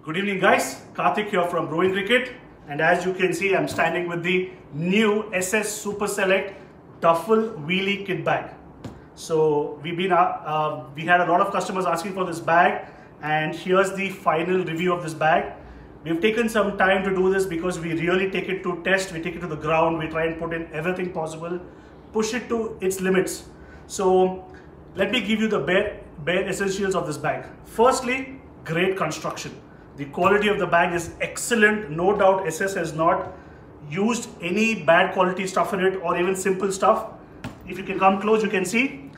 Good evening guys, Karthik here from Growing Cricket, and as you can see I'm standing with the new SS Super Select Duffel Wheelie Kit Bag. So we had a lot of customers asking for this bag, and here's the final review of this bag. We've taken some time to do this because we really take it to test, we take it to the ground, we try and put in everything possible, push it to its limits. So let me give you the bare essentials of this bag. Firstly, great construction. The quality of the bag is excellent. No doubt SS has not used any bad quality stuff in it or even simple stuff. If you can come close, you can see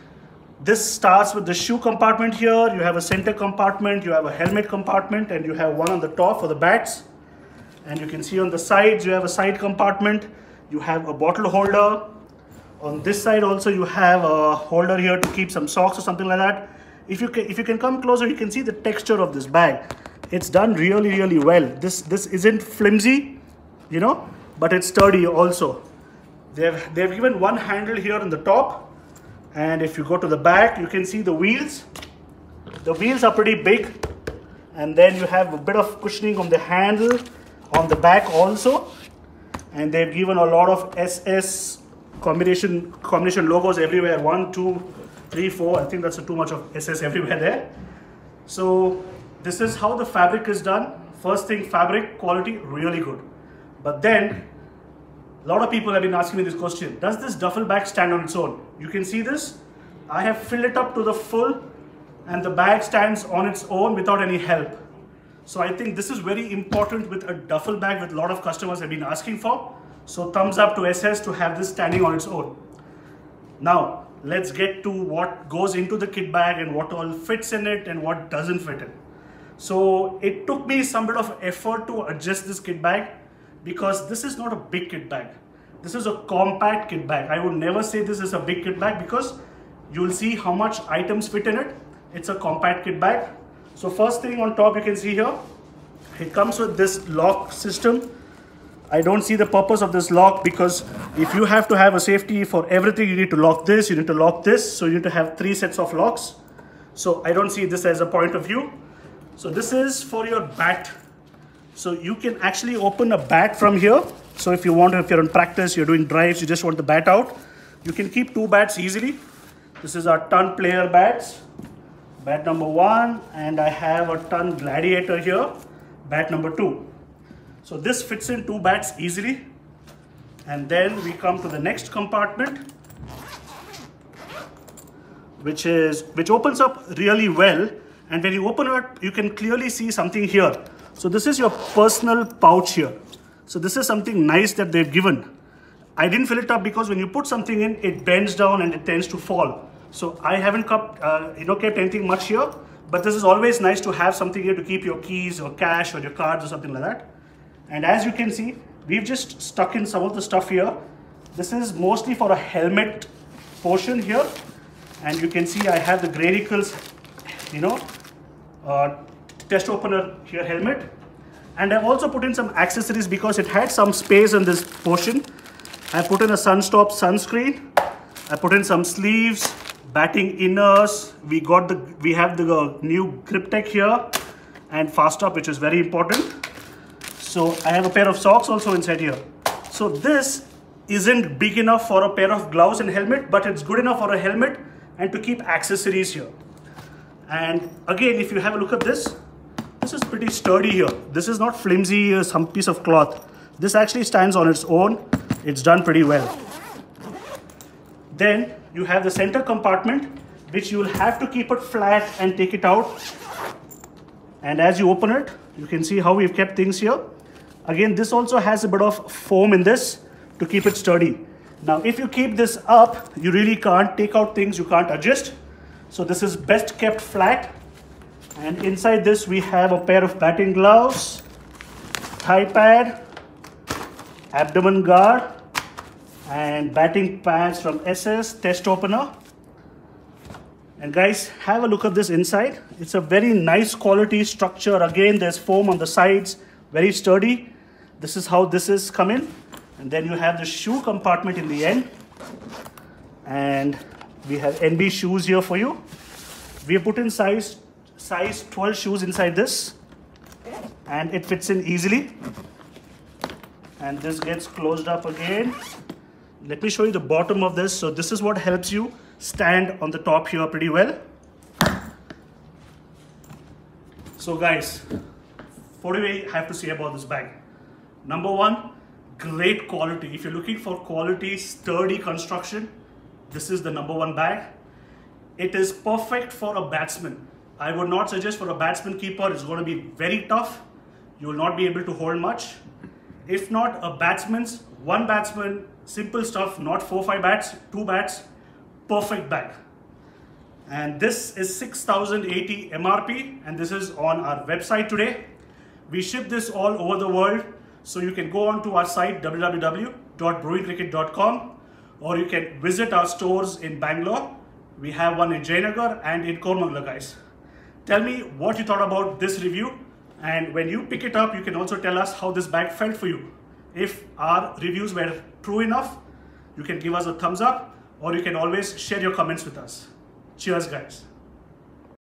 this starts with the shoe compartment here. You have a center compartment, you have a helmet compartment, and you have one on the top for the bats. And you can see on the sides, you have a side compartment. You have a bottle holder. On this side also, you have a holder here to keep some socks or something like that. If you can come closer, you can see the texture of this bag. It's done really well. This isn't flimsy, you know, but it's sturdy also. They've given one handle here on the top, and if you go to the back, you can see the wheels. The wheels are pretty big, and then you have a bit of cushioning on the handle on the back also, and they've given a lot of SS combination logos everywhere. 1, 2, 3, 4. I think that's too much of SS everywhere there. So this is how the fabric is done. First thing, fabric quality really good. But then a lot of people have been asking me this question: does this duffel bag stand on its own? You can see this. I have filled it up to the full, and the bag stands on its own without any help. So I think this is very important with a duffel bag, with a lot of customers have been asking for. So thumbs up to SS to have this standing on its own. Now let's get to what goes into the kit bag and what all fits in it and what doesn't fit in. So it took me some bit of effort to adjust this kit bag, because this is not a big kit bag. This is a compact kit bag. I would never say this is a big kit bag, because you'll see how much items fit in it. It's a compact kit bag. So first thing on top, you can see here, it comes with this lock system. I don't see the purpose of this lock, because if you have to have a safety for everything, you need to lock this, you need to lock this. So you need to have 3 sets of locks. So I don't see this as a point of view. So this is for your bat. So you can actually open a bat from here. So if you want, if you're in practice, you're doing drives, you just want the bat out, you can keep 2 bats easily. This is our ton player bats. Bat number 1, and I have a ton gladiator here, bat number 2. So this fits in 2 bats easily. And then we come to the next compartment, which opens up really well. And when you open it, you can clearly see something here. So this is your personal pouch here. So this is something nice that they've given. I didn't fill it up because when you put something in, it bends down and it tends to fall. So I haven't kept anything much here. But this is always nice to have something here to keep your keys or cash or your cards or something like that. And as you can see, we've just stuck in some of the stuff here. This is mostly for a helmet portion here. And you can see I have the Granicles, test opener here, helmet. And I've also put in some accessories because it had some space in this portion. I put in a Sunstop sunscreen. I put in some sleeves, batting inners. We have the new grip tech here and fast up, which is very important. So I have a pair of socks also inside here. So this isn't big enough for a pair of gloves and helmet, but it's good enough for a helmet and to keep accessories here. And again, if you have a look at this, this is pretty sturdy here. This is not flimsy, some piece of cloth. This actually stands on its own. It's done pretty well. Then you have the center compartment, which you will have to keep it flat and take it out. And as you open it, you can see how we've kept things here. Again, this also has a bit of foam in this to keep it sturdy. Now, if you keep this up, you really can't take out things, you can't adjust. So this is best kept flat. And inside this, we have a pair of batting gloves, thigh pad, abdomen guard, and batting pads from SS, test opener. And guys, have a look at this inside. It's a very nice quality structure. Again, there's foam on the sides, very sturdy. This is how this is come in. And then you have the shoe compartment in the end. And we have NB shoes here for you. We have put in size 12 shoes inside this. and it fits in easily. And this gets closed up again. Let me show you the bottom of this. So this is what helps you stand on the top here pretty well. So guys, what do we have to say about this bag? Number one, great quality. If you're looking for quality, sturdy construction, this is the number one bag. It is perfect for a batsman. I would not suggest for a batsman keeper. It's going to be very tough. You will not be able to hold much. If not a batsman's, one batsman, simple stuff, not 4-5 bats, 2 bats, perfect bag. And this is 6,080 MRP, and this is on our website today. We ship this all over the world, so you can go on to our site www.brohincricket.com, or you can visit our stores in Bangalore. We have one in Jayanagar and in Koramangala, guys. Tell me what you thought about this review, and when you pick it up, you can also tell us how this bag felt for you. If our reviews were true enough, you can give us a thumbs up, or you can always share your comments with us. Cheers, guys.